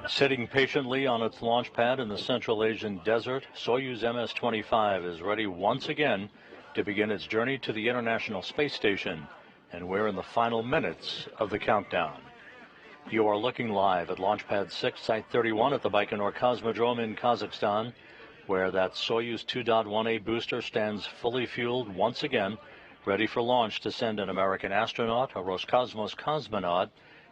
Sitting patiently on its launch pad in the Central Asian desert, Soyuz MS-25 is ready once again to begin its journey to the International Space Station, and we're in the final minutes of the countdown. You are looking live at Launch Pad 6, Site 31 at the Baikonur Cosmodrome in Kazakhstan, where that Soyuz 2.1A booster stands fully fueled once again, ready for launch to send an American astronaut, a Roscosmos cosmonaut,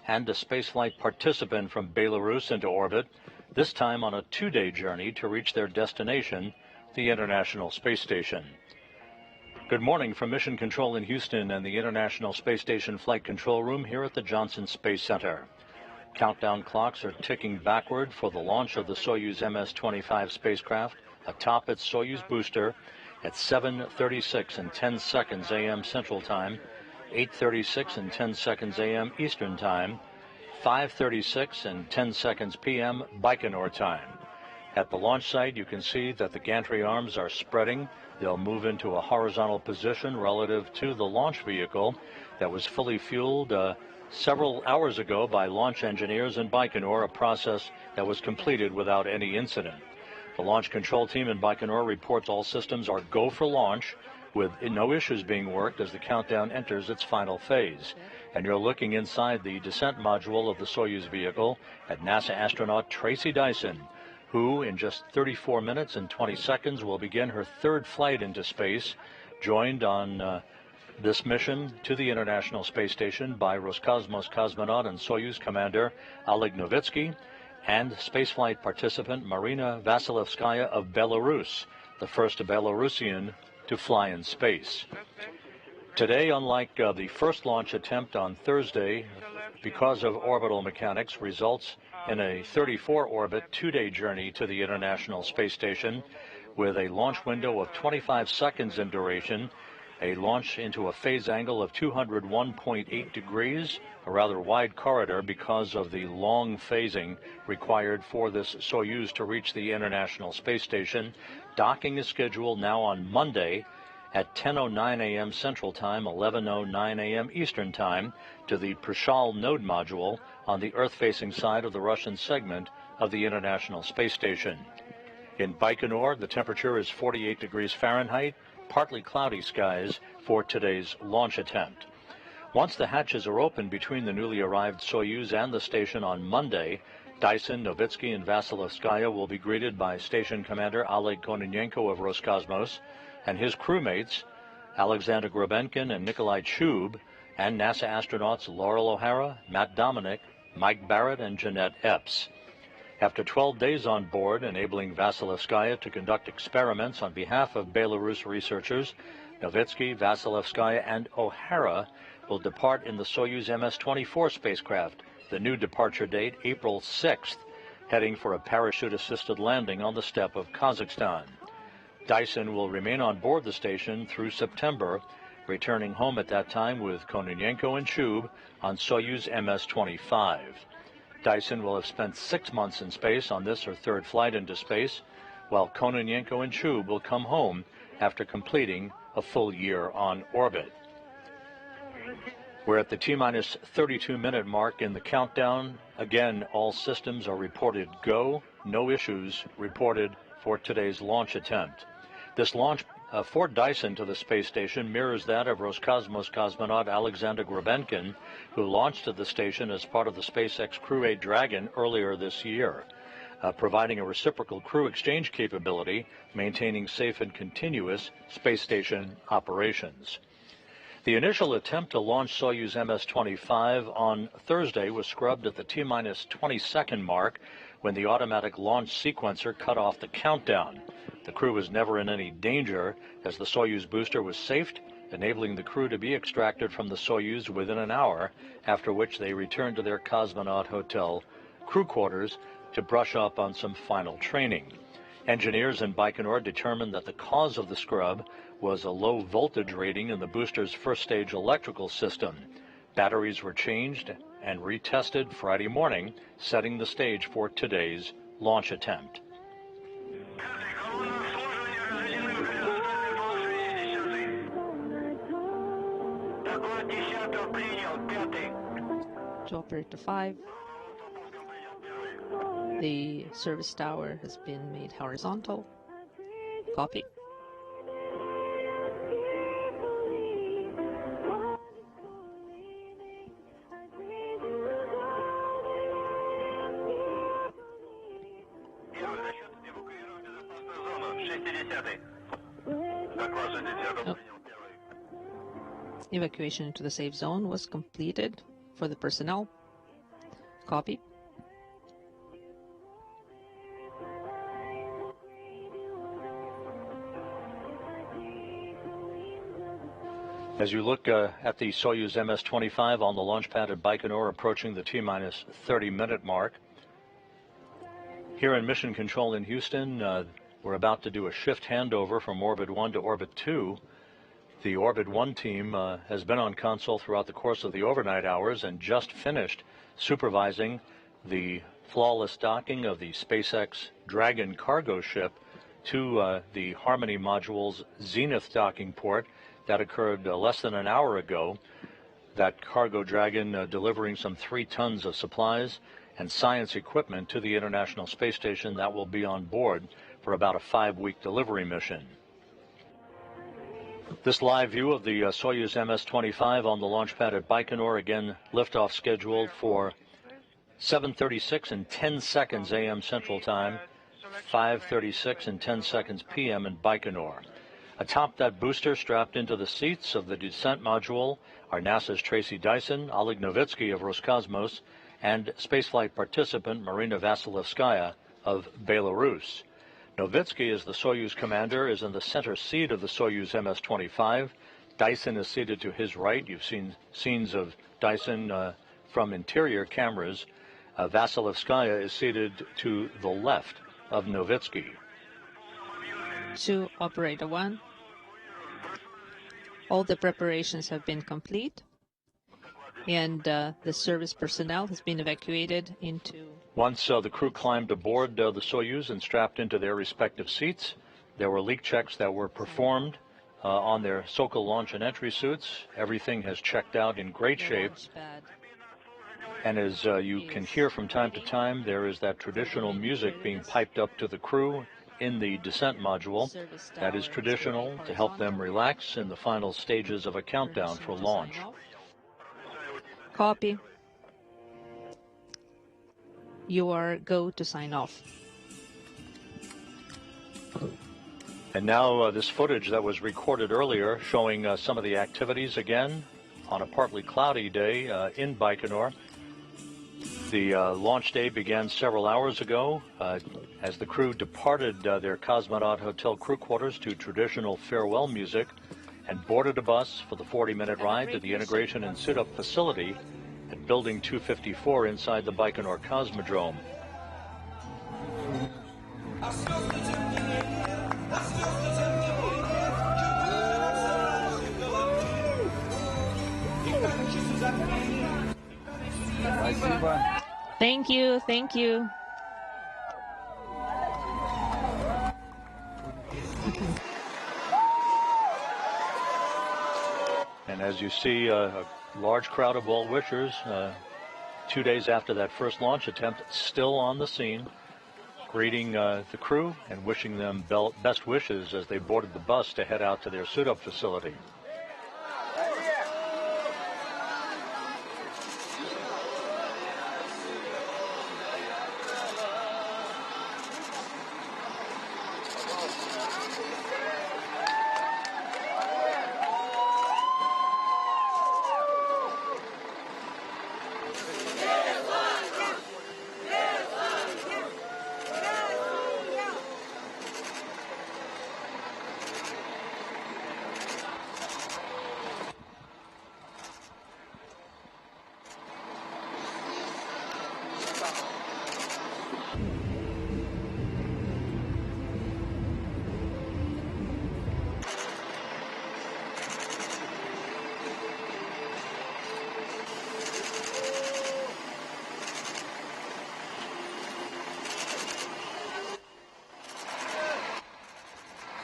and a spaceflight participant from Belarus into orbit, this time on a 2-day journey to reach their destination, the International Space Station. Good morning from Mission Control in Houston and the International Space Station Flight Control Room here at the Johnson Space Center. Countdown clocks are ticking backward for the launch of the Soyuz MS-25 spacecraft atop its Soyuz booster at 7:36 and 10 seconds a.m. Central Time, 8:36 and 10 seconds a.m. Eastern Time, 5:36 and 10 seconds p.m. Baikonur Time. At the launch site, you can see that the gantry arms are spreading. They'll move into a horizontal position relative to the launch vehicle that was fully fueled several hours ago by launch engineers in Baikonur, a process that was completed without any incident. The launch control team in Baikonur reports all systems are go for launch, with no issues being worked as the countdown enters its final phase. And you're looking inside the descent module of the Soyuz vehicle at NASA astronaut Tracy Dyson, who in just 34 minutes and 20 seconds will begin her third flight into space, joined on this mission to the International Space Station by Roscosmos cosmonaut and Soyuz commander Oleg Novitskiy and spaceflight participant Marina Vasilevskaya of Belarus, the first Belarusian to fly in space. Today, unlike the first launch attempt on Thursday, because of orbital mechanics, results in a 34-orbit 2-day journey to the International Space Station with a launch window of 25 seconds in duration, a launch into a phase angle of 201.8 degrees, a rather wide corridor because of the long phasing required for this Soyuz to reach the International Space Station. Docking is scheduled now on Monday at 10:09 a.m. Central Time, 11:09 a.m. Eastern Time, to the Prichal node module on the Earth-facing side of the Russian segment of the International Space Station. In Baikonur, the temperature is 48 degrees Fahrenheit, partly cloudy skies for today's launch attempt. Once the hatches are open between the newly arrived Soyuz and the station on Monday, Dyson, Novitskiy, and Vasilevskaya will be greeted by Station Commander Oleg Novitskiy of Roscosmos and his crewmates, Alexander Grabenkin and Nikolai Chub, and NASA astronauts Laurel O'Hara, Matt Dominic, Mike Barrett, and Jeanette Epps. After 12 days on board, enabling Vasilevskaya to conduct experiments on behalf of Belarus researchers, Novitskiy, Vasilevskaya, and O'Hara will depart in the Soyuz MS-24 spacecraft, the new departure date April 6th, heading for a parachute-assisted landing on the steppe of Kazakhstan. Dyson will remain on board the station through September, returning home at that time with Kononenko and Chub on Soyuz MS-25. Dyson will have spent 6 months in space on this, her third flight into space, while Kononenko and Chub will come home after completing a full year on orbit. We're at the T-minus 32-minute mark in the countdown. Again, all systems are reported go, no issues reported for today's launch attempt. This launch for Dyson to the space station mirrors that of Roscosmos cosmonaut Alexander Grabenkin, who launched to the station as part of the SpaceX Crew 8 Dragon earlier this year, providing a reciprocal crew exchange capability, maintaining safe and continuous space station operations. The initial attempt to launch Soyuz MS-25 on Thursday was scrubbed at the T-minus 20-second mark when the automatic launch sequencer cut off the countdown. The crew was never in any danger as the Soyuz booster was safed, enabling the crew to be extracted from the Soyuz within an hour, after which they returned to their cosmonaut hotel crew quarters to brush up on some final training. Engineers in Baikonur determined that the cause of the scrub was a low voltage rating in the booster's first stage electrical system. Batteries were changed and retested Friday morning, setting the stage for today's launch attempt. To operator 5. The service tower has been made horizontal. Copy. Oh. Evacuation into the safe zone was completed for the personnel. Copy. As you look at the Soyuz MS-25 on the launch pad at Baikonur, approaching the T-minus 30-minute mark. Here in Mission Control in Houston, we're about to do a shift handover from Orbit 1 to Orbit 2. The Orbit 1 team has been on console throughout the course of the overnight hours and just finished supervising the flawless docking of the SpaceX Dragon cargo ship to the Harmony module's Zenith docking port. That occurred less than an hour ago. That cargo Dragon delivering some 3 tons of supplies and science equipment to the International Space Station that will be on board for about a 5-week delivery mission. This live view of the Soyuz MS-25 on the launch pad at Baikonur, again liftoff scheduled for 7:36 and 10 seconds a.m. Central Time, 5:36 and 10 seconds p.m. in Baikonur. Atop that booster, strapped into the seats of the descent module, are NASA's Tracy Dyson, Oleg Novitskiy of Roscosmos, and spaceflight participant Marina Vasilevskaya of Belarus. Novitskiy, as the Soyuz commander, is in the center seat of the Soyuz MS-25. Dyson is seated to his right. You've seen scenes of Dyson from interior cameras. Vasilevskaya is seated to the left of Novitskiy. To Operator 1. All the preparations have been complete, and the service personnel has been evacuated into... Once the crew climbed aboard the Soyuz and strapped into their respective seats, there were leak checks that were performed on their Sokol launch and entry suits. Everything has checked out in great shape. And as you can hear from time to time, there is that traditional music being piped up to the crew in the descent module. That is traditional to help them relax in the final stages of a countdown for launch. Copy. You are go to sign off. And now this footage that was recorded earlier showing some of the activities again on a partly cloudy day in Baikonur. The launch day began several hours ago as the crew departed their Cosmonaut Hotel crew quarters to traditional farewell music and boarded a bus for the 40-minute ride to the integration and sit-up facility at Building 254 inside the Baikonur Cosmodrome. Thank you, thank you. And as you see, a large crowd of well-wishers 2 days after that first launch attempt, still on the scene, greeting the crew and wishing them best wishes as they boarded the bus to head out to their suit-up facility.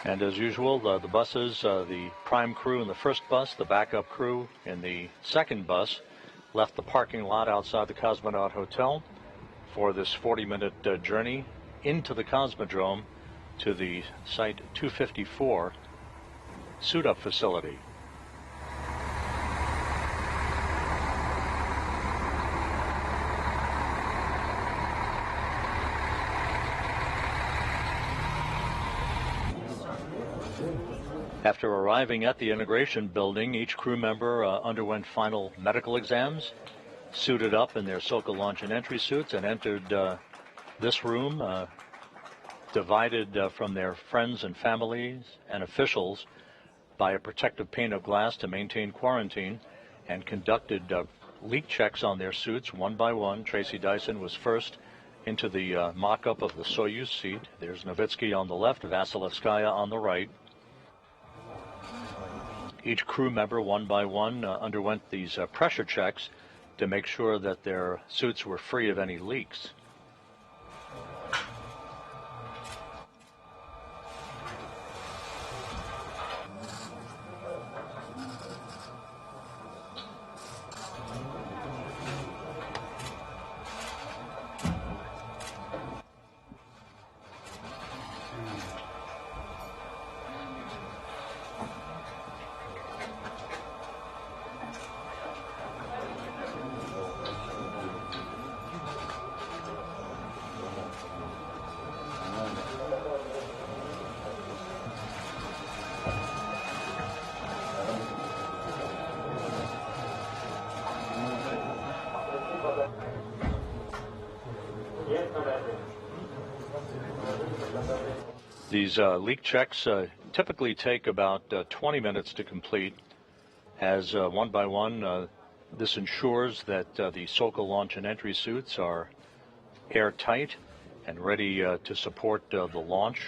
And as usual, the buses, the prime crew in the first bus, the backup crew in the second bus, left the parking lot outside the Cosmonaut Hotel for this 40-minute journey into the Cosmodrome to the Site 254 suit-up facility. After arriving at the integration building, each crew member underwent final medical exams, suited up in their SOCA launch and entry suits, and entered this room, divided from their friends and families and officials by a protective pane of glass to maintain quarantine, and conducted leak checks on their suits one by one. Tracy Dyson was first into the mock-up of the Soyuz seat. There's Novitskiy on the left, Vasilevskaya on the right. Each crew member, one by one, underwent these pressure checks to make sure that their suits were free of any leaks. These leak checks typically take about 20 minutes to complete, as one by one this ensures that the SOCA launch and entry suits are airtight and ready to support the launch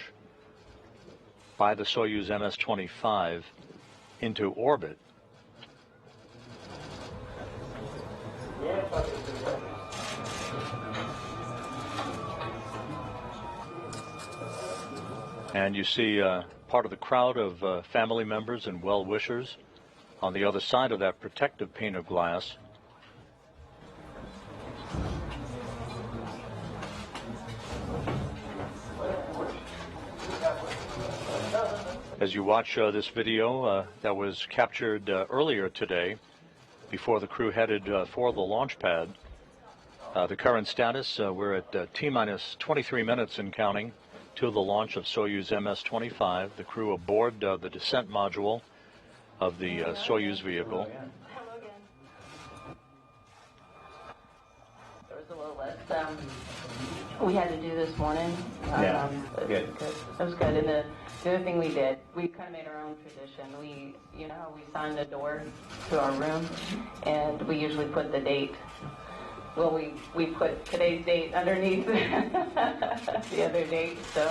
by the Soyuz MS-25 into orbit. And you see part of the crowd of family members and well-wishers on the other side of that protective pane of glass. As you watch this video that was captured earlier today, before the crew headed for the launch pad, the current status, we're at T-minus 23 minutes and counting to the launch of Soyuz MS-25, the crew aboard the descent module of the Soyuz vehicle. There was a little less we had to do this morning. Good. It was good. And the other thing we did, we kind of made our own tradition. We, you know how we signed the door to our room, and we usually put the date. Well, we put today's date underneath the other date, so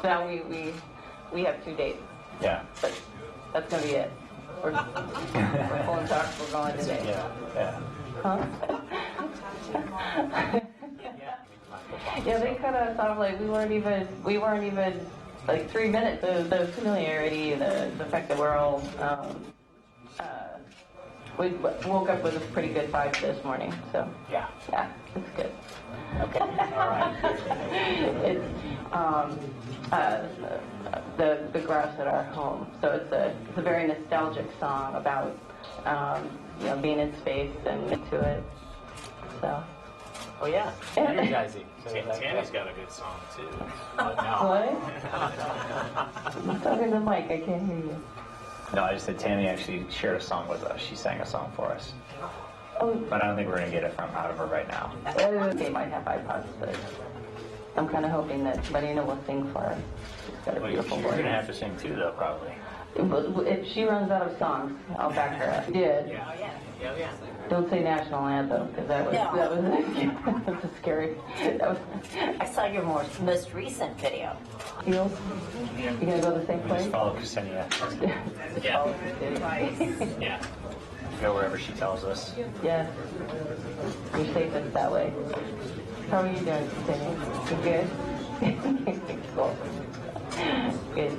so now we have 2 dates. Yeah. But that's gonna be it. We're pulling socks. We're going today. Yeah. Huh? Yeah, they cut us off like we weren't even like 3 minutes. The familiarity, the fact that we're all. We woke up with a pretty good vibe this morning, so yeah, it's good. Okay, all right. It's the grass at our home, so it's a very nostalgic song about you know, being in space and into it. So. Oh yeah, energizing. Tammy's got a good song too. What? I'm talking to Mike. I can't hear you. No, I just said Tammy actually shared a song with us. She sang a song for us. Oh. But I don't think we're going to get it out of her right now. They might have iPods, but I'm kind of hoping that Marina will sing for us. She's got a beautiful voice. You're going to have to sing too, though, probably. If she runs out of songs, I'll back her up. Did. Yeah. Don't say national anthem, because that was scary. I saw your most recent video. Heels? You gonna go the same place? Just follow Ksenia. Yeah. Go wherever she tells us. Yeah. You're safest that way. How are you doing, Ksenia? You good? Cool. Good.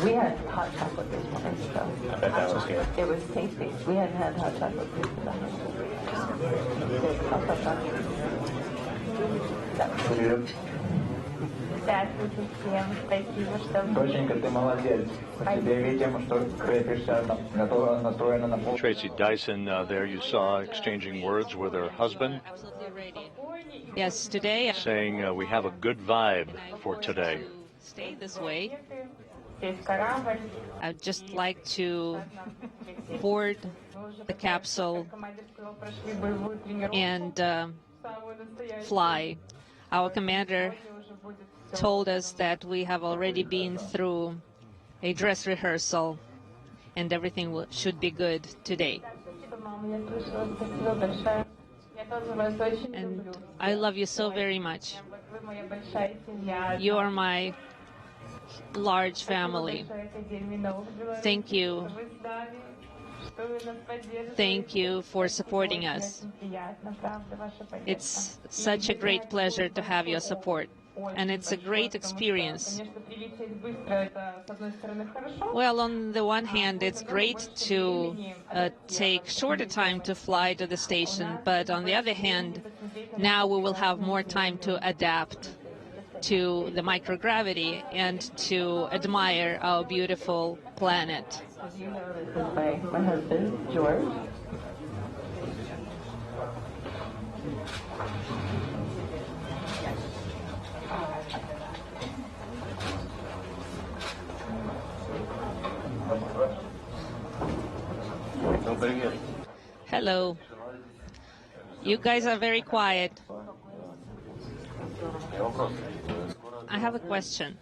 We had hot chocolate this morning, so. I bet that was good. It was tasty. We hadn't had hot chocolate since the Здравствуйте всем. Спасибо, что Доченька, ты молодец. Мы тебе видим, что крепишься, готова, настроена на пол. Tracy Dyson, there you saw exchanging words with her husband, Absolutely ready. Yes, today saying we have a good vibe for today. stay this way. сесть в корабль. I'd just like to board the capsule Командир сказал, прошли боевую тренировку. and Самую настоящую. fly. Our commander Уже будет told us that we have already been through a dress rehearsal and everything should be good today. Спасибо, мама, я слышала. Спасибо большое. Я тоже вас очень And люблю. I love you so very much. Вы моя большая семья. You are my large Спасибо family. большое Академии наук Беларуси, Thank you. что вы с нами, что вы нас поддерживаете. Thank you for supporting us. Очень приятно, правда, ваша поддержка. It's such a great pleasure to have your support. And it's a great experience. Конечно, прилететь быстро, это, с одной стороны, хорошо. Well, on the one hand, it's great to take shorter time to fly to the station, but on the other hand, now we will have more time to adapt to the microgravity and to admire our beautiful planet. As you know, this is by my husband, George. Hello. You guys are very quiet. I have a question.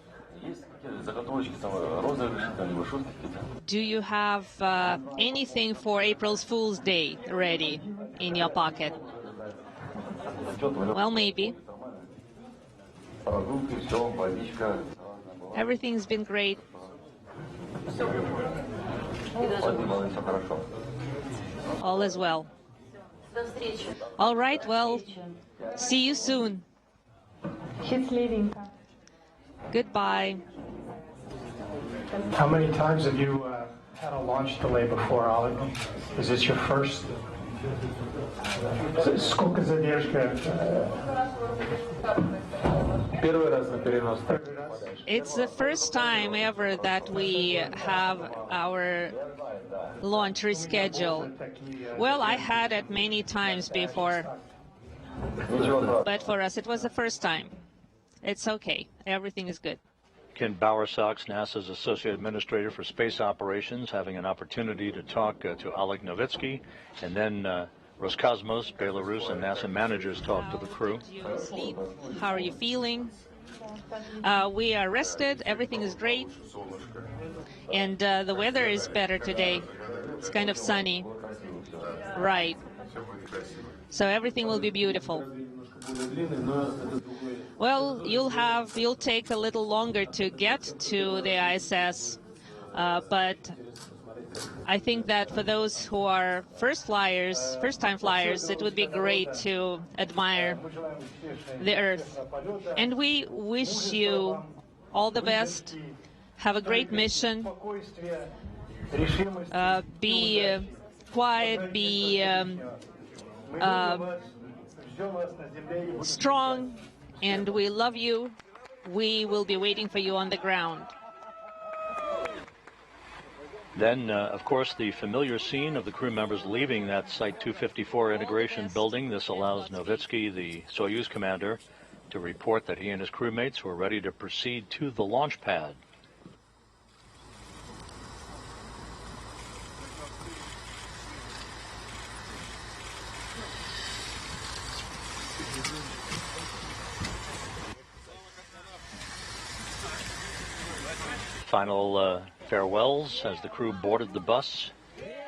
Do you have anything for April's Fool's Day ready in your pocket? Well, maybe. Everything's been great. All is well. All right, well, see you soon. Счастливенько. Goodbye. How many times have you had a launch delay before, Oleg? Is this your first? Сколько задержка? Первый раз на перенос. It's the first time ever that we have our launch rescheduled. Well, I had it many times before, but for us it was the first time. It's okay. Everything is good. Ken Bowersox, NASA's Associate Administrator for Space Operations, having an opportunity to talk to Oleg Novitskiy, and then Roscosmos, Belarus, and NASA managers talk to the crew. Did you sleep? How are you feeling? We are rested. Everything is great. And the weather is better today. It's kind of sunny. Right. So everything will be beautiful. Well, you'll take a little longer to get to the ISS, but I think that for those who are first-time flyers, it would be great to admire the Earth. And we wish you all the best. Have a great mission. Be quiet, be strong, and we love you. We will be waiting for you on the ground. Then, of course, the familiar scene of the crew members leaving that Site 254 integration building. This allows Novitskiy, the Soyuz commander, to report that he and his crewmates were ready to proceed to the launch pad. Final farewells as the crew boarded the bus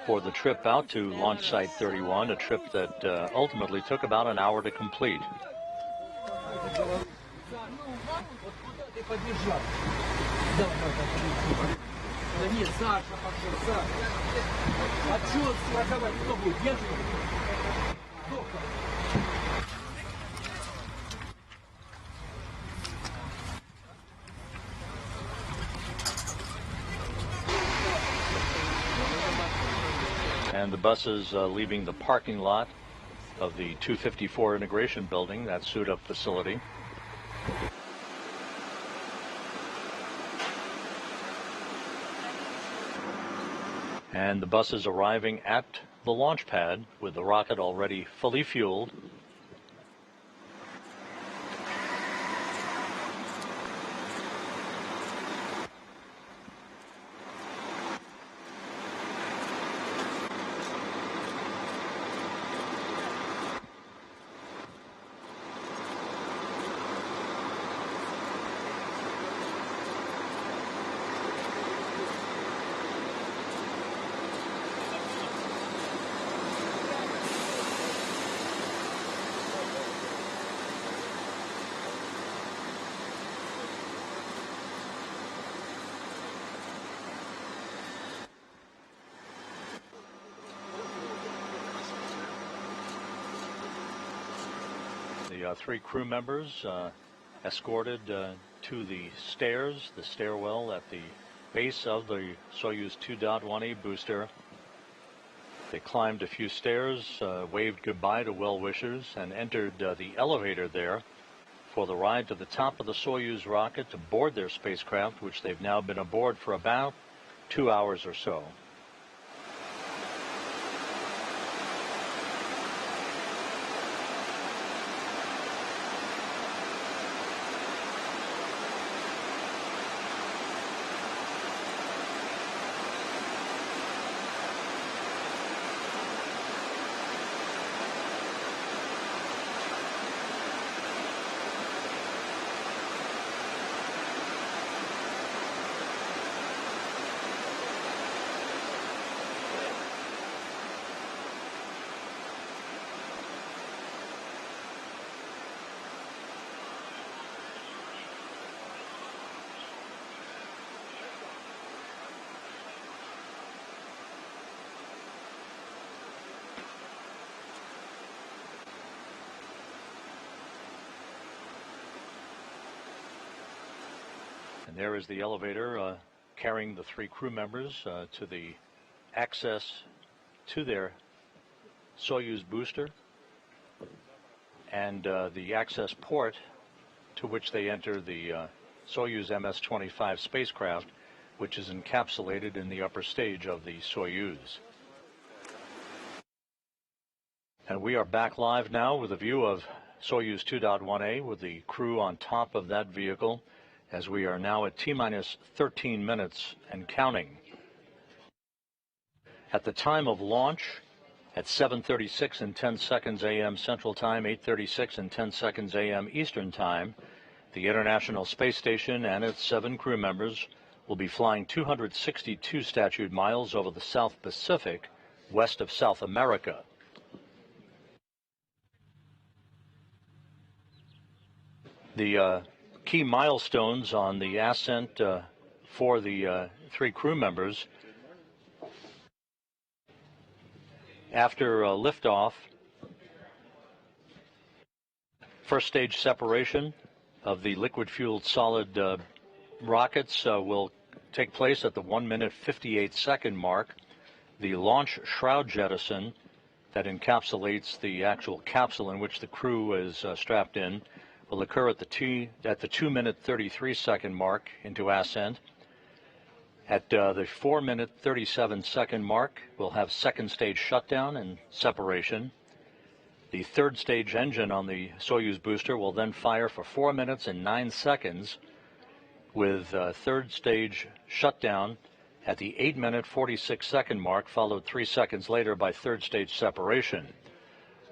for the trip out to launch site 31, a trip that ultimately took about an hour to complete. And the buses leaving the parking lot of the 254 integration building, that suit-up facility. And the bus is arriving at the launch pad with the rocket already fully fueled. The three crew members escorted to the stairs, the stairwell at the base of the Soyuz 2.1A booster. They climbed a few stairs, waved goodbye to well-wishers, and entered the elevator there for the ride to the top of the Soyuz rocket to board their spacecraft, which they've now been aboard for about 2 hours or so. And there is the elevator carrying the three crew members to the access to their Soyuz booster and the access port to which they enter the Soyuz MS-25 spacecraft, which is encapsulated in the upper stage of the Soyuz. And we are back live now with a view of Soyuz 2.1A with the crew on top of that vehicle, as we are now at T-minus 13 minutes and counting. At the time of launch, at 7:36 and 10 seconds a.m. Central Time, 8:36 and 10 seconds a.m. Eastern Time, the International Space Station and its 7 crew members will be flying 262 statute miles over the South Pacific, west of South America. The key milestones on the ascent for the 3 crew members: after liftoff, first stage separation of the liquid-fueled solid rockets will take place at the 1-minute 58-second mark. The launch shroud jettison that encapsulates the actual capsule in which the crew is strapped in will occur at the 2-minute 33-second mark into ascent. At the 4-minute 37-second mark, we'll have second stage shutdown and separation. The third stage engine on the Soyuz booster will then fire for 4 minutes and 9 seconds, with third stage shutdown at the 8-minute 46-second mark, followed 3 seconds later by third stage separation.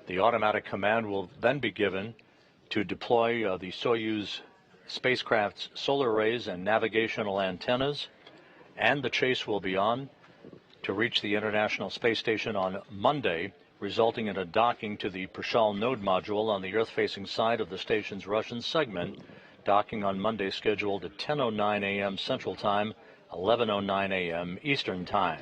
The automatic command will then be given to deploy the Soyuz spacecraft's solar arrays and navigational antennas, and the chase will be on to reach the International Space Station on Monday, resulting in a docking to the Prichal node module on the Earth-facing side of the station's Russian segment, docking on Monday scheduled at 10:09 a.m. Central Time, 11:09 a.m. Eastern Time.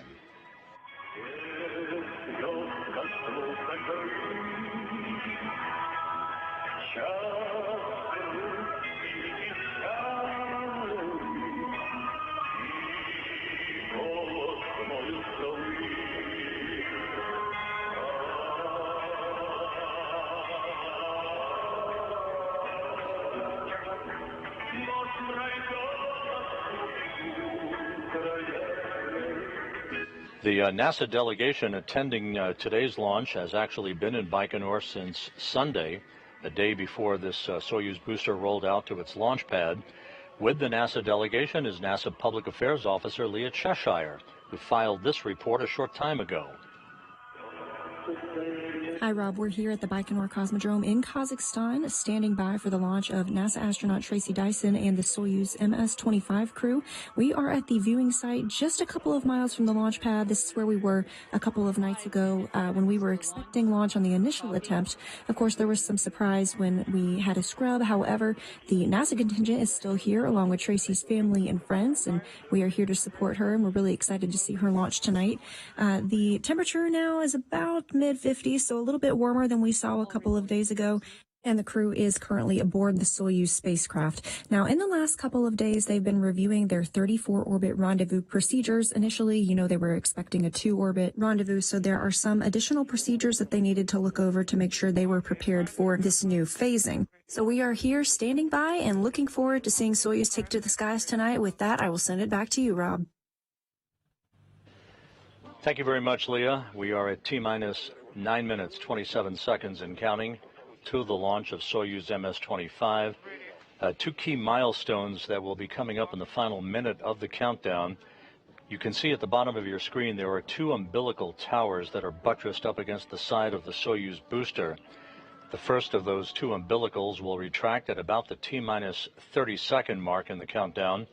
The NASA delegation attending today's launch has actually been in Baikonur since Sunday, a day before this Soyuz booster rolled out to its launch pad. With the NASA delegation is NASA Public Affairs Officer Leah Cheshire, who filed this report a short time ago. Hi, Rob. We're here at the Baikonur Cosmodrome in Kazakhstan, standing by for the launch of NASA astronaut Tracy Dyson and the Soyuz MS-25 crew. We are at the viewing site just a couple of miles from the launch pad. This is where we were a couple of nights ago when we were expecting launch on the initial attempt. Of course, there was some surprise when we had a scrub. However, the NASA contingent is still here along with Tracy's family and friends, and we are here to support her, and we're really excited to see her launch tonight. The temperature now is about mid-50s, so a little bit warmer than we saw a couple of days ago, and the crew is currently aboard the Soyuz spacecraft. Now, in the last couple of days, they've been reviewing their 34-orbit rendezvous procedures. Initially, they were expecting a 2-orbit rendezvous, so there are some additional procedures that they needed to look over to make sure they were prepared for this new phasing. So we are here standing by and looking forward to seeing Soyuz take to the skies tonight. With that, I will send it back to you, Rob. Thank you very much, Leah. We are at T-minus 9 minutes, 27 seconds and counting to the launch of Soyuz MS-25. Two key milestones that will be coming up in the final minute of the countdown. You can see at the bottom of your screen there are two umbilical towers that are buttressed up against the side of the Soyuz booster. The first of those two umbilicals will retract at about the T-minus 30-second mark in the countdown.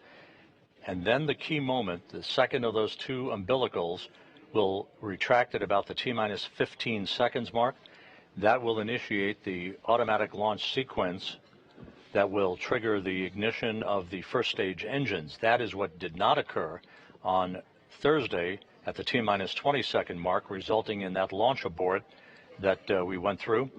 And then the key moment, the second of those two umbilicals, will retract at about the T-minus 15 seconds mark. That will initiate the automatic launch sequence that will trigger the ignition of the first stage engines. That is what did not occur on Thursday at the T-minus 20-second mark, resulting in that launch abort that we went through.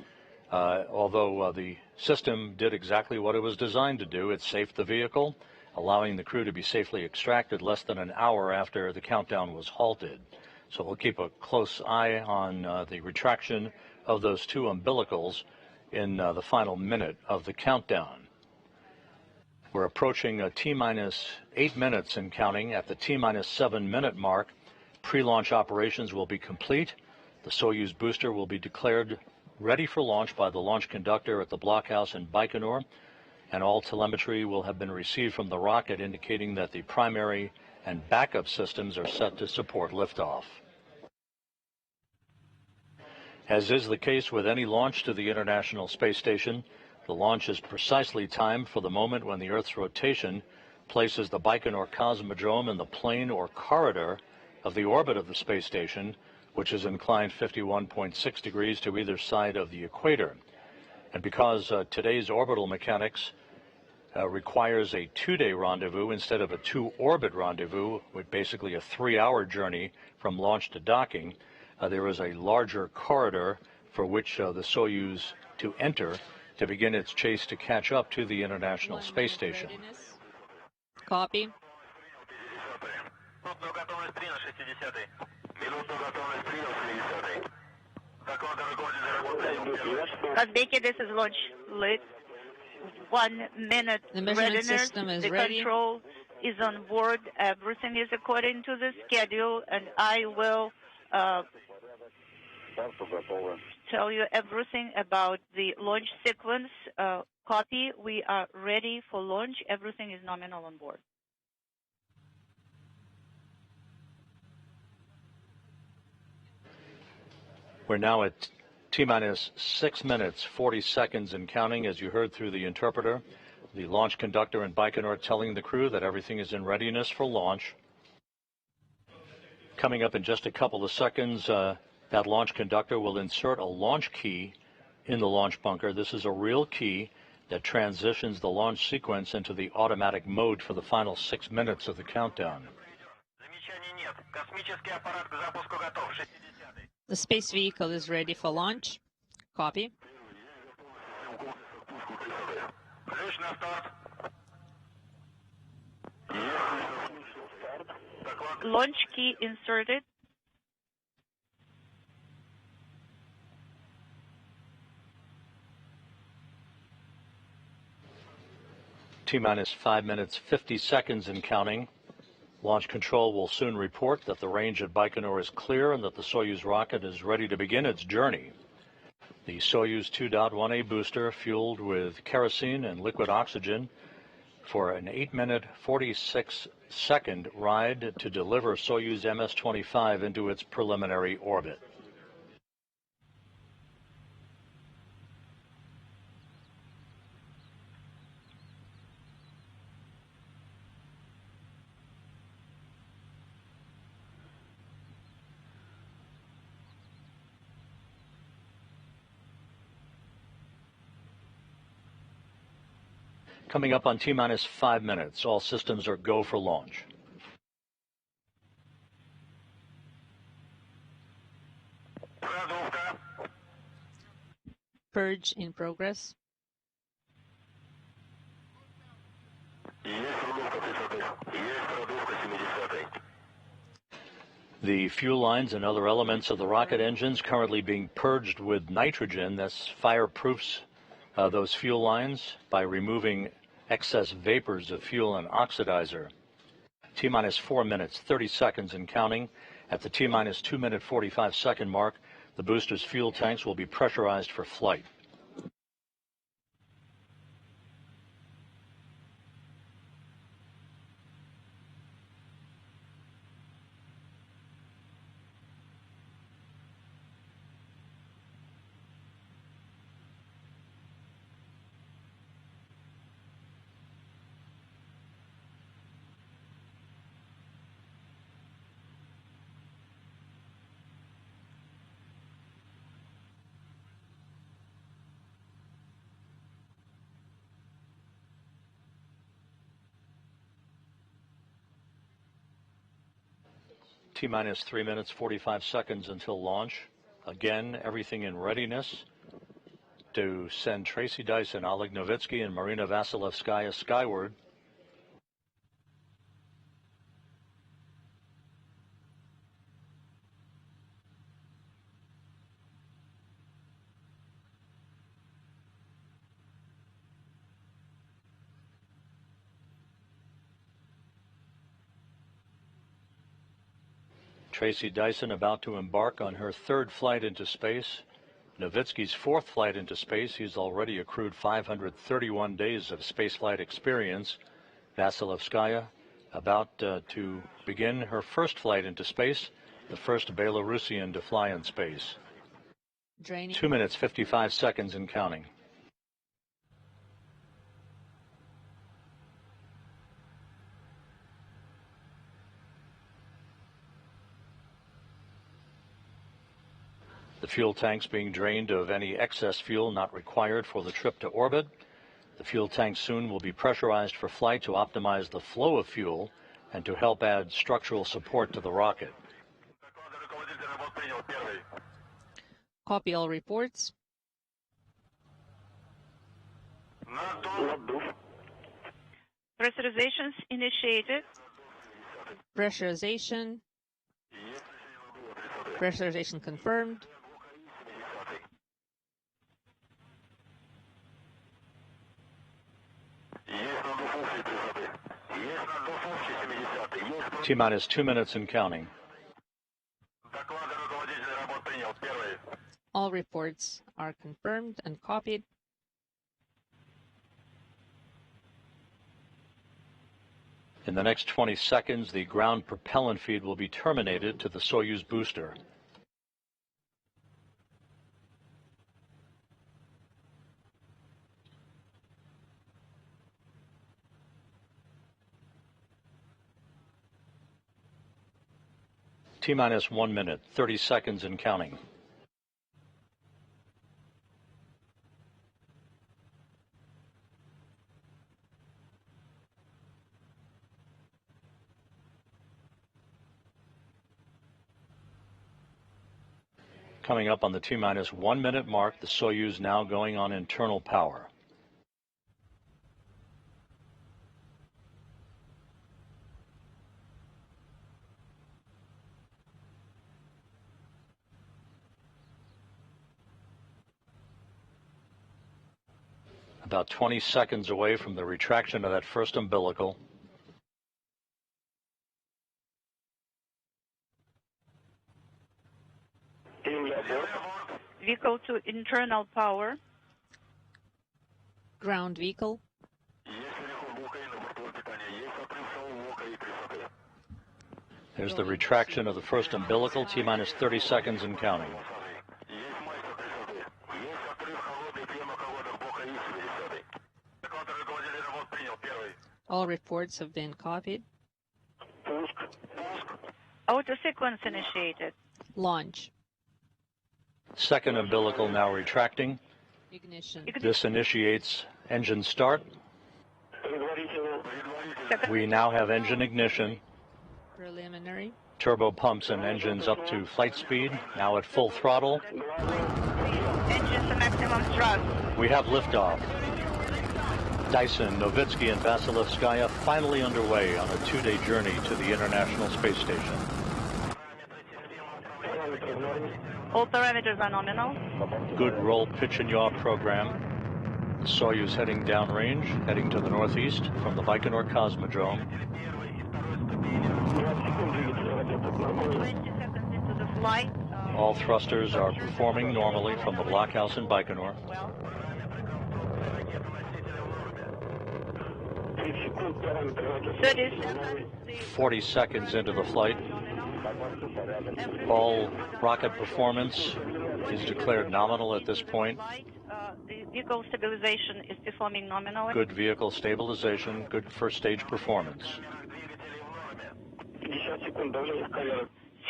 Although the system did exactly what it was designed to do, it safed the vehicle, allowing the crew to be safely extracted less than an hour after the countdown was halted. So we'll keep a close eye on the retraction of those two umbilicals in the final minute of the countdown. We're approaching a T-minus 8 minutes and counting. At the T-minus 7-minute mark, pre-launch operations will be complete. The Soyuz booster will be declared ready for launch by the launch conductor at the blockhouse in Baikonur, and all telemetry will have been received from the rocket, indicating that the primary and backup systems are set to support liftoff. As is the case with any launch to the International Space Station, the launch is precisely timed for the moment when the Earth's rotation places the Baikonur Cosmodrome in the plane or corridor of the orbit of the space station, which is inclined 51.6 degrees to either side of the equator. And because today's orbital mechanics requires a 2-day rendezvous instead of a 2-orbit rendezvous, with basically a 3-hour journey from launch to docking, there is a larger corridor for which the Soyuz to enter to begin its chase to catch up to the International Space Station. Copy. Kazbeki, this is launch lit. 1 minute The measurement readiness. system is the ready. Control is on board. Everything is according to the schedule, and I will tell you everything about the launch sequence. Copy. We are ready for launch. Everything is nominal on board. We're now at T-minus 6 minutes, 40 seconds and counting, as you heard through the interpreter. The launch conductor in Baikonur telling the crew that everything is in readiness for launch. Coming up in just a couple of seconds, that launch conductor will insert a launch key in the launch bunker. This is a real key that transitions the launch sequence into the automatic mode for the final 6 minutes of the countdown. The space vehicle is ready for launch. Copy. Launch key inserted. T-minus 5 minutes, 50 seconds and counting. Launch Control will soon report that the range at Baikonur is clear and that the Soyuz rocket is ready to begin its journey. The Soyuz 2.1A booster, fueled with kerosene and liquid oxygen, for an 8-minute, 46-second ride to deliver Soyuz MS-25 into its preliminary orbit. Coming up on T-minus 5 minutes, all systems are go for launch. Purge in progress. The fuel lines and other elements of the rocket engines currently being purged with nitrogen. This fireproofs those fuel lines by removing excess vapors of fuel and oxidizer. T-minus 4 minutes, 30 seconds and counting. At the T-minus 2 minute 45 second mark, the booster's fuel tanks will be pressurized for flight. T-minus 3 minutes, 45 seconds until launch. Again, everything in readiness to send Tracy Dyson, Oleg Novitskiy, and Marina Vasilevskaya skyward. Tracy Dyson about to embark on her third flight into space. Novitskiy's fourth flight into space. He's already accrued 531 days of spaceflight experience. Vasilevskaya about to begin her first flight into space, the first Belarusian to fly in space. Draining. 2 minutes, 55 seconds and counting. The fuel tanks being drained of any excess fuel not required for the trip to orbit. The fuel tanks soon will be pressurized for flight to optimize the flow of fuel and to help add structural support to the rocket. Copy all reports. Pressurizations initiated. Pressurization. Pressurization confirmed. T-minus 2 minutes and counting. All reports are confirmed and copied. In the next 20 seconds, the ground propellant feed will be terminated to the Soyuz booster. T-minus 1 minute, 30 seconds and counting. Coming up on the T-minus 1 minute mark, the Soyuz now going on internal power. About 20 seconds away from the retraction of that first umbilical. Vehicle to internal power. Ground vehicle. There's the retraction of the first umbilical, T-minus 30 seconds and counting. All reports have been copied. Auto sequence initiated. Launch. Second umbilical now retracting. Ignition. This initiates engine start. We now have engine ignition. Preliminary. Turbo pumps and engines up to flight speed, now at full throttle. Engine to maximum thrust. We have liftoff. Dyson, Novitskiy, and Vasilevskaya finally underway on a 2-day journey to the International Space Station. All parameters are nominal. Good roll, pitch, and yaw program. The Soyuz heading downrange, heading to the northeast from the Baikonur Cosmodrome. 20 seconds into the flight. All thrusters are performing normally from the blockhouse in Baikonur. 30 seconds. 40 seconds into the flight. All rocket performance is declared nominal at this point. The vehicle stabilization is performing nominally. Good vehicle stabilization, good first stage performance.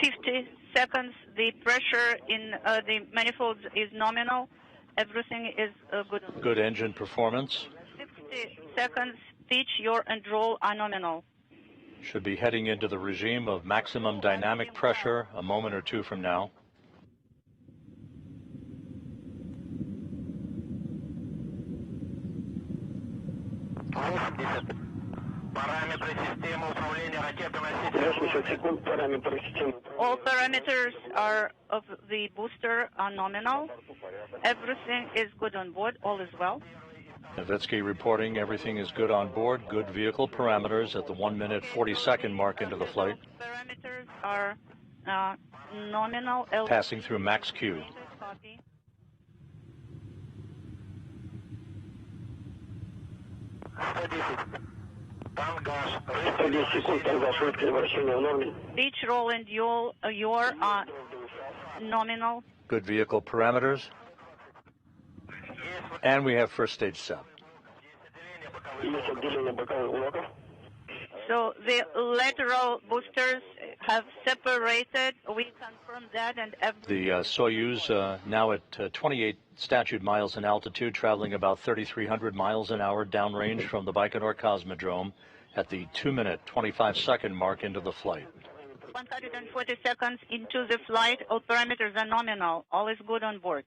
50 seconds. The pressure in the manifolds is nominal. Everything is good. Good engine performance. 60 seconds. Pitch, yaw, and roll are nominal. Should be heading into the regime of maximum dynamic pressure a moment or two from now. All parameters are of the booster are nominal. Everything is good on board. All is well. Novitskiy reporting everything is good on board. Good vehicle parameters at the 1-minute 40-second mark into the flight. Parameters are nominal. Passing through max Q. Copy. Pitch, roll, and yaw are nominal. Good vehicle parameters. And we have first stage set. So the lateral boosters have separated. We confirm that, and the Soyuz now at 28 statute miles in altitude, traveling about 3,300 miles an hour downrange from the Baikonur Cosmodrome at the 2-minute 25-second mark into the flight. 140 seconds into the flight. All parameters are nominal. All is good on board.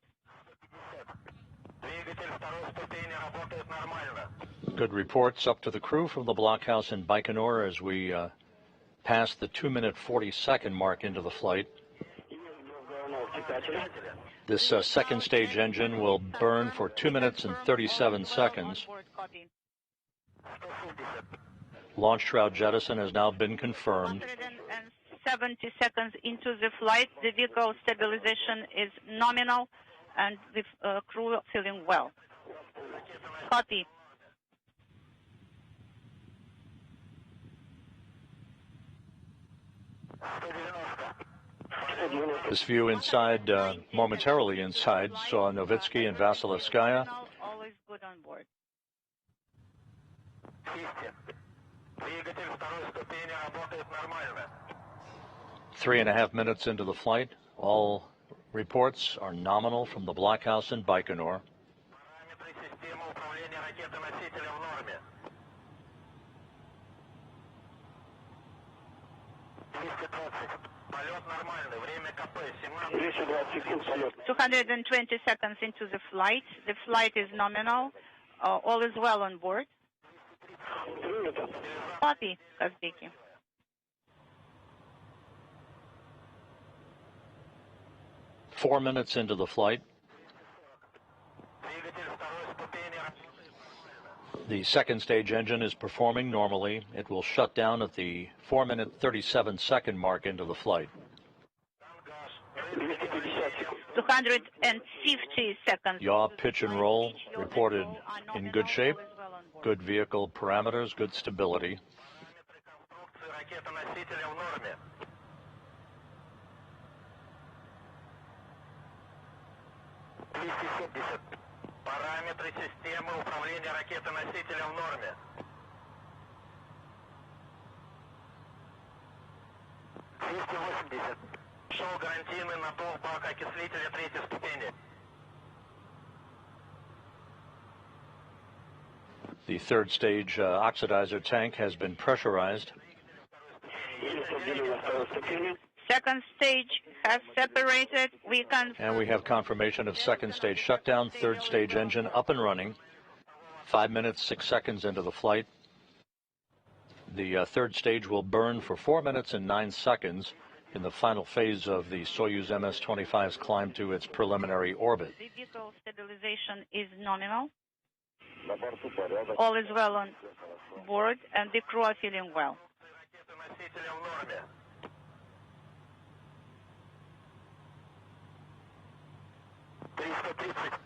Good reports up to the crew from the blockhouse in Baikonur as we pass the 2-minute 40-second mark into the flight. This second stage engine will burn for 2 minutes and 37 seconds. Launch shroud jettison has now been confirmed. 170 seconds into the flight, the vehicle stabilization is nominal, and the crew are feeling well. Copy. This view inside, momentarily inside, saw Novitskiy and Vasilevskaya. Always good on board. 3.5 minutes into the flight, all reports are nominal from the blockhouse in Baikonur. $220 seconds into the flight. The flight is nominal. All is well on board. Copy, Kazbeki. Four minutes into the flight. The second stage engine is performing normally. It will shut down at the 4-minute 37-second mark into the flight. 250 seconds. Yaw, pitch, and roll reported in good shape, good vehicle parameters, good stability. Параметры системы управления ракетой-носителем в норме. 280. Шел гарантийный натов бака окислителя третьей ступени. The third stage oxidizer tank has been pressurized. Second stage has separated. And we have confirmation of second stage shutdown, third stage engine up and running. 5 minutes, 6 seconds into the flight. The third stage will burn for 4 minutes and 9 seconds in the final phase of the Soyuz MS-25's climb to its preliminary orbit. The vehicle stabilization is nominal. All is well on board, and the crew are feeling well.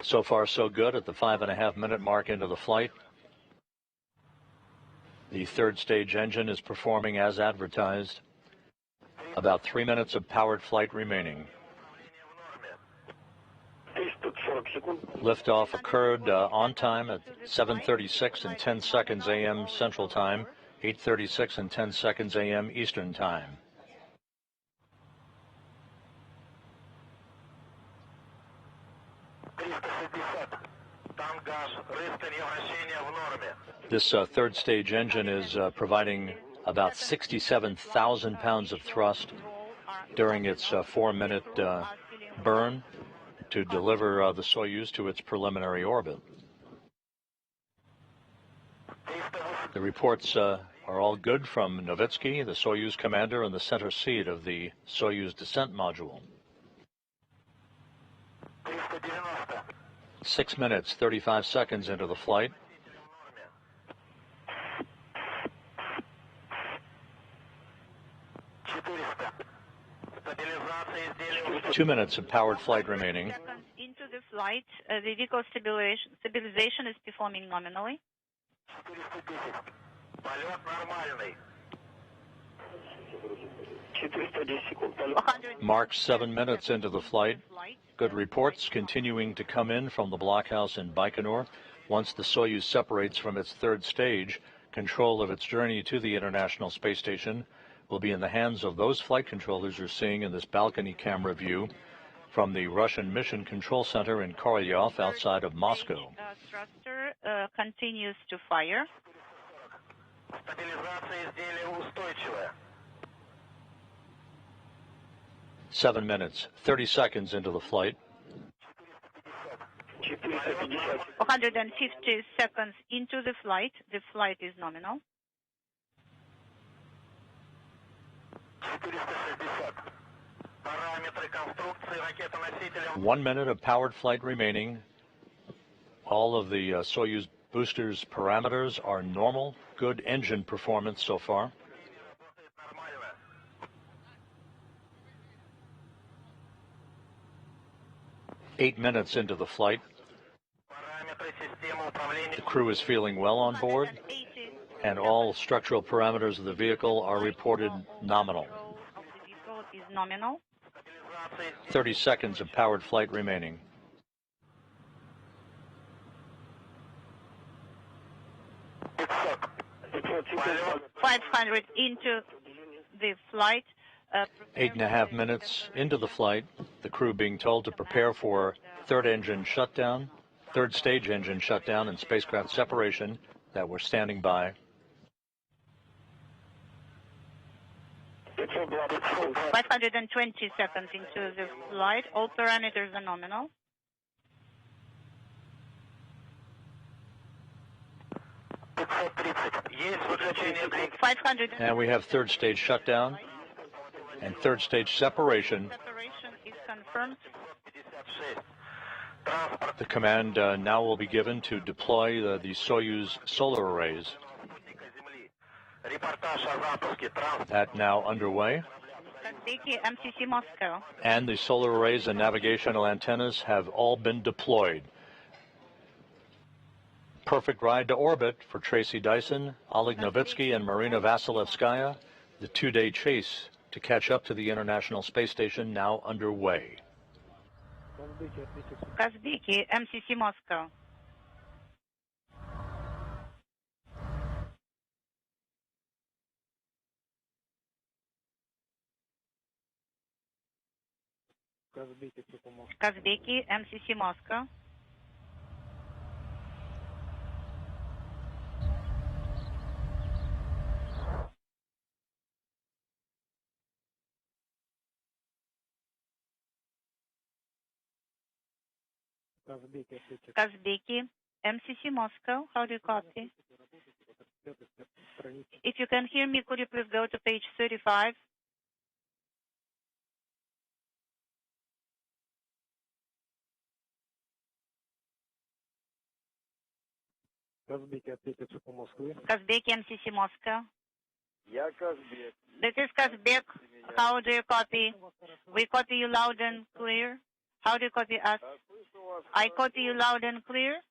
So far, so good at the 5.5 minute mark into the flight. The third stage engine is performing as advertised. About 3 minutes of powered flight remaining. Liftoff occurred on time at 7:36 and 10 seconds a.m. Central Time, 8:36 and 10 seconds a.m. Eastern Time. This third stage engine is providing about 67,000 pounds of thrust during its 4-minute burn to deliver the Soyuz to its preliminary orbit. The reports are all good from Novitskiy, the Soyuz commander and the center seat of the Soyuz descent module. 6 minutes, 35 seconds into the flight. 2 minutes of powered flight remaining. Into the flight, the vehicle stabilization is performing nominally. Mark 7 minutes into the flight. Good reports continuing to come in from the blockhouse in Baikonur. Once the Soyuz separates from its third stage, control of its journey to the International Space Station will be in the hands of those flight controllers you're seeing in this balcony camera view from the Russian Mission Control Center in Korolyov outside of Moscow. Thruster continues to fire. 7 minutes, 30 seconds into the flight. 150 seconds into the flight. The flight is nominal. 1 minute of powered flight remaining. All of the Soyuz boosters' parameters are normal. Good engine performance so far. Eight minutes into the flight. The crew is feeling well on board, and all structural parameters of the vehicle are reported nominal. 30 seconds of powered flight remaining. .500 into the flight. 8.5 minutes into the flight, the crew being told to prepare for third stage engine shutdown and spacecraft separation that we're standing by. 520 seconds into the flight. All parameters are nominal. And we have third stage shutdown and third stage separation. Separation is confirmed. The command now will be given to deploy the Soyuz solar arrays. That now underway. Kazbeki, MCC Moscow. And the solar arrays and navigational antennas have all been deployed. Perfect ride to orbit for Tracy Dyson, Oleg Novitskiy, and Marina Vasilevskaya. The two-day chase to catch up to the International Space Station now underway. Kazbeki, MCC Moscow. Kazbeki, MCC Moscow. Kazbeki, MCC Moscow. How do you copy? If you can hear me, could you please go to page 35? Kazbeki, MCC Moscow. This is Kazbek. How do you copy? We copy you loud and clear. How do you copy us? I copy you loud and clear.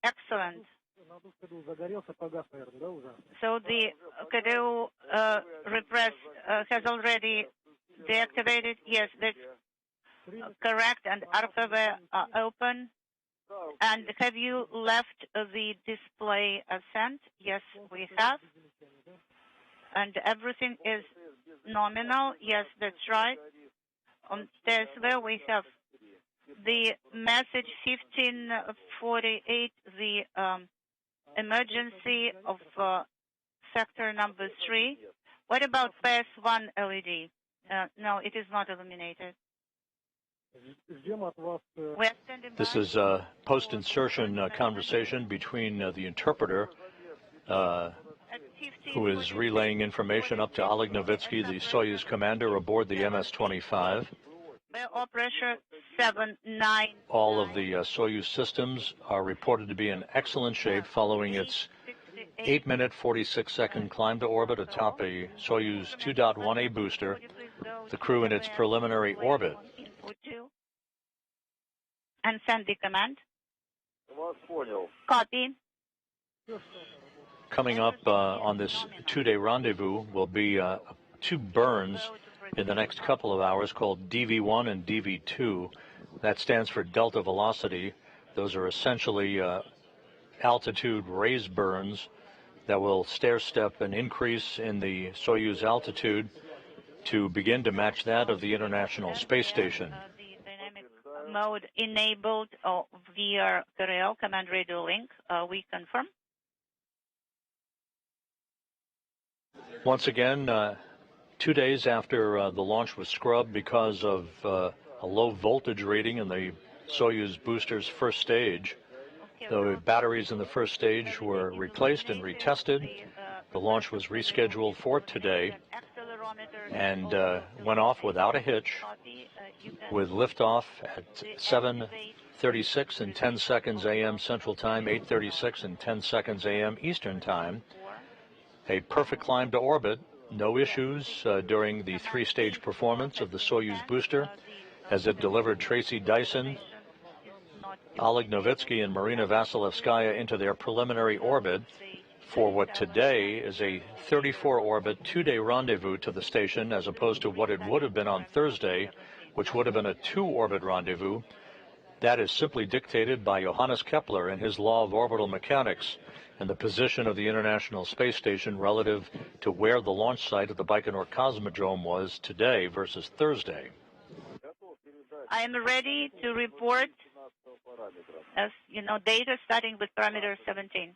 Excellent. So the KDU repress has already deactivated. Yes, that's correct. And archive open. And have you left the display ascent? Yes, we have. And everything is nominal. Yes, that's right. On Tesla, we have the message 1548, the emergency of sector number 3. What about PS1 LED? No, it is not illuminated. This is a post-insertion conversation between the interpreter who is relaying information up to Oleg Novitskiy, the Soyuz commander aboard the MS-25. Oil pressure 7-9. All of the Soyuz systems are reported to be in excellent shape following its 8-minute, 46-second climb to orbit atop a Soyuz 2.1A booster, the crew in its preliminary orbit. And send the command. Copy. Coming up on this two-day rendezvous will be 2 burns in the next couple of hours called DV1 and DV2. That stands for delta velocity. Those are essentially altitude raise burns that will stair-step an increase in the Soyuz altitude to begin to match that of the International Space Station. The dynamic mode enabled via KRL, command radio link. We confirm. Once again, 2 days after the launch was scrubbed because of a low voltage reading in the Soyuz booster's first stage, the batteries in the first stage were replaced and retested. The launch was rescheduled for today and went off without a hitch, with liftoff at 7:36 and 10 seconds a.m. Central Time, 8:36 and 10 seconds a.m. Eastern Time. A perfect climb to orbit, no issues during the 3-stage performance of the Soyuz booster as it delivered Tracy Dyson, Oleg Novitskiy, and Marina Vasilevskaya into their preliminary orbit for what today is a 34-orbit 2-day rendezvous to the station, as opposed to what it would have been on Thursday, which would have been a 2-orbit rendezvous. That is simply dictated by Johannes Kepler and his law of orbital mechanics and the position of the International Space Station relative to where the launch site of the Baikonur Cosmodrome was today versus Thursday. I am ready to report, as you know, data starting with parameter 17,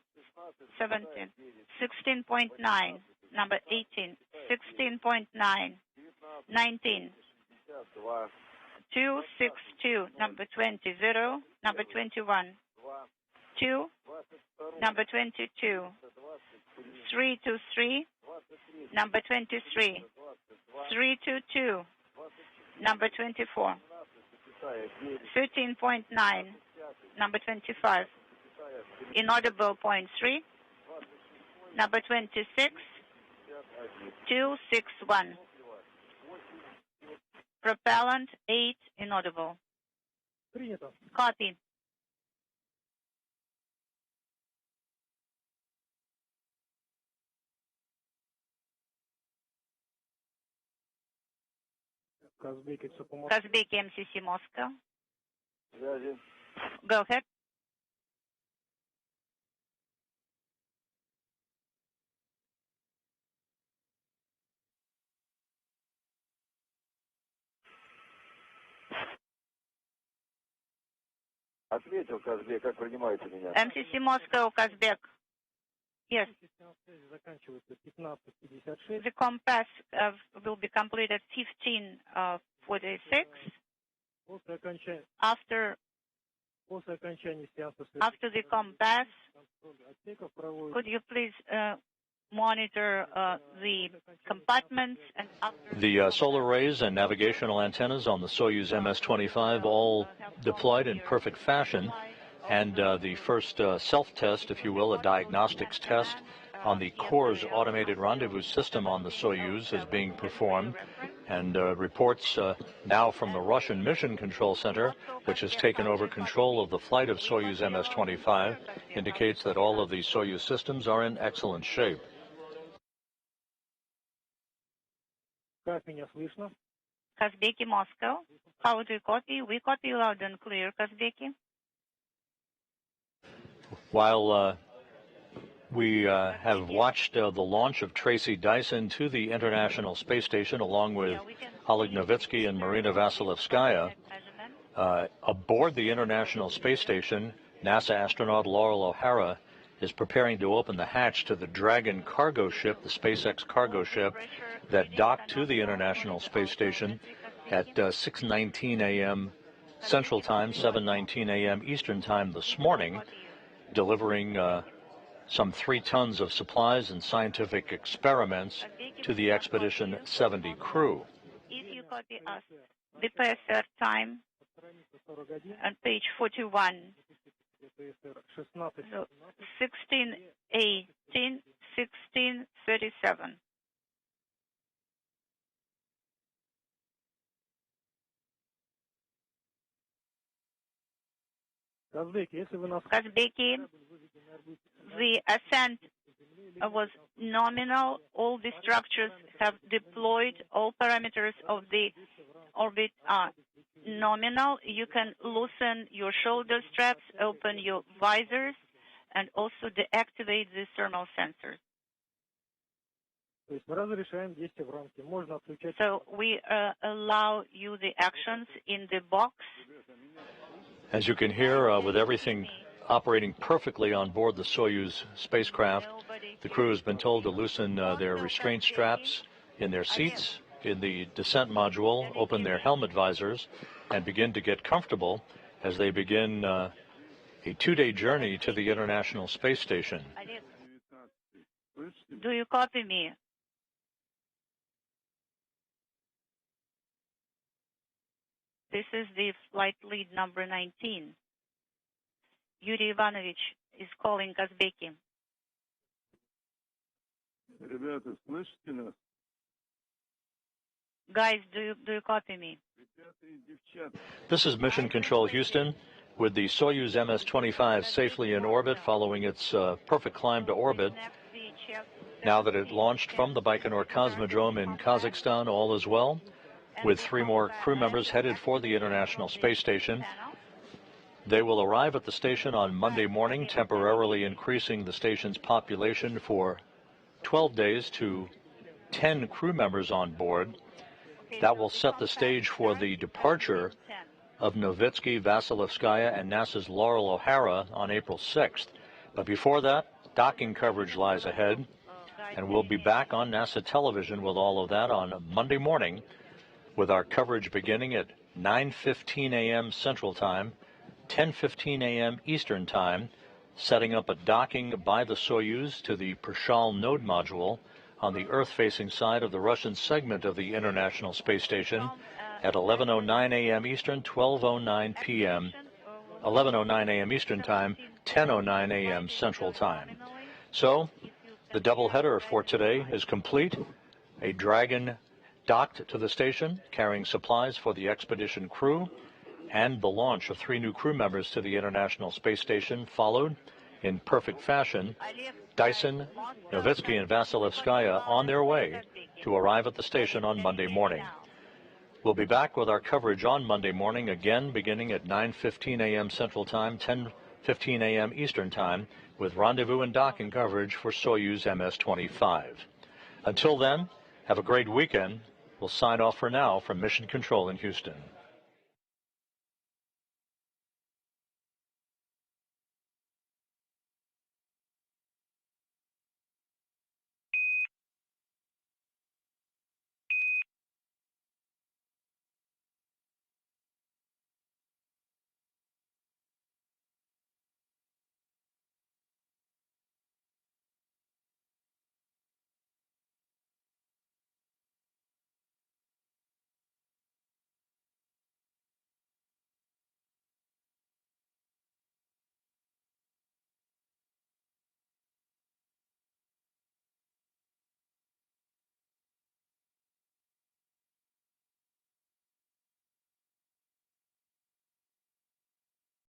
16.9, number 18, 16.9, 19, 262, number 20, 0, number 21, 2, number 22, 323, number 23, 322, number 24, 13.9, number 25, inaudible 0.3, number 26, 261, Propellant 8 inaudible. Copy. Kazbek MCC Moscow. Go ahead. Ответил, Казбек, как принимаете меня? MCC Moscow, Kazbek. Yes. The compass will be completed 15:46. After the compass, could you please monitor the compartments and the solar arrays and navigational antennas on the Soyuz MS-25 all deployed in perfect fashion, and the first self-test, if you will, a diagnostics test on the core's automated rendezvous system on the Soyuz is being performed, and reports now from the Russian Mission Control Center, which has taken over control of the flight of Soyuz MS-25, indicates that all of the Soyuz systems are in excellent shape. Kazbeki Moscow? How do you copy? We copy loud and clear, Kazbeki. While we have watched the launch of Tracy Dyson to the International Space Station along with Oleg Novitskiy and Marina Vasilevskaya, aboard the International Space Station, NASA astronaut Laurel O'Hara is preparing to open the hatch to the Dragon cargo ship, the SpaceX cargo ship, that docked to the International Space Station at 6:19 a.m. Central Time, 7:19 a.m. Eastern Time this morning, delivering some 3 tons of supplies and scientific experiments to the Expedition 70 crew. If you copy us, the PSR time on page 41, so 16:18, 16:37. Kazbeki, the ascent was nominal. All the structures have deployed. All parameters of the orbit are nominal. You can loosen your shoulder straps, open your visors, and also deactivate the thermal sensors. So we allow you the actions in the box. As you can hear, with everything operating perfectly on board the Soyuz spacecraft, the crew has been told to loosen their restraint straps in their seats, in the descent module, open their helmet visors, and begin to get comfortable as they begin a 2-day journey to the International Space Station. Do you copy me? This is the flight lead number 19. Yuri Ivanovich is calling Kazbeki. Guys, do you copy me? This is Mission Control Houston, with the Soyuz MS-25 safely in orbit following its perfect climb to orbit. Now that it launched from the Baikonur Cosmodrome in Kazakhstan, all is well, with 3 more crew members headed for the International Space Station. They will arrive at the station on Monday morning, temporarily increasing the station's population for 12 days to 10 crew members on board. That will set the stage for the departure of Novitskiy, Vasilevskaya, and NASA's Laurel O'Hara on April 6th. But before that, docking coverage lies ahead, and we'll be back on NASA television with all of that on Monday morning, with our coverage beginning at 9:15 a.m. Central Time, 10:15 a.m. Eastern Time, setting up a docking by the Soyuz to the Prichal node module on the Earth-facing side of the Russian segment of the International Space Station at 11:09 a.m. Eastern, 12:09 p.m., 11:09 a.m. Eastern Time, 10:09 a.m. Central Time. So, the doubleheader for today is complete. A Dragon docked to the station, carrying supplies for the expedition crew, and the launch of 3 new crew members to the International Space Station followed in perfect fashion. Dyson, Novitskiy, and Vasilevskaya on their way to arrive at the station on Monday morning. We'll be back with our coverage on Monday morning, again beginning at 9:15 a.m. Central Time, 10:15 a.m. Eastern Time, with rendezvous and docking coverage for Soyuz MS-25. Until then, have a great weekend. We'll sign off for now from Mission Control in Houston.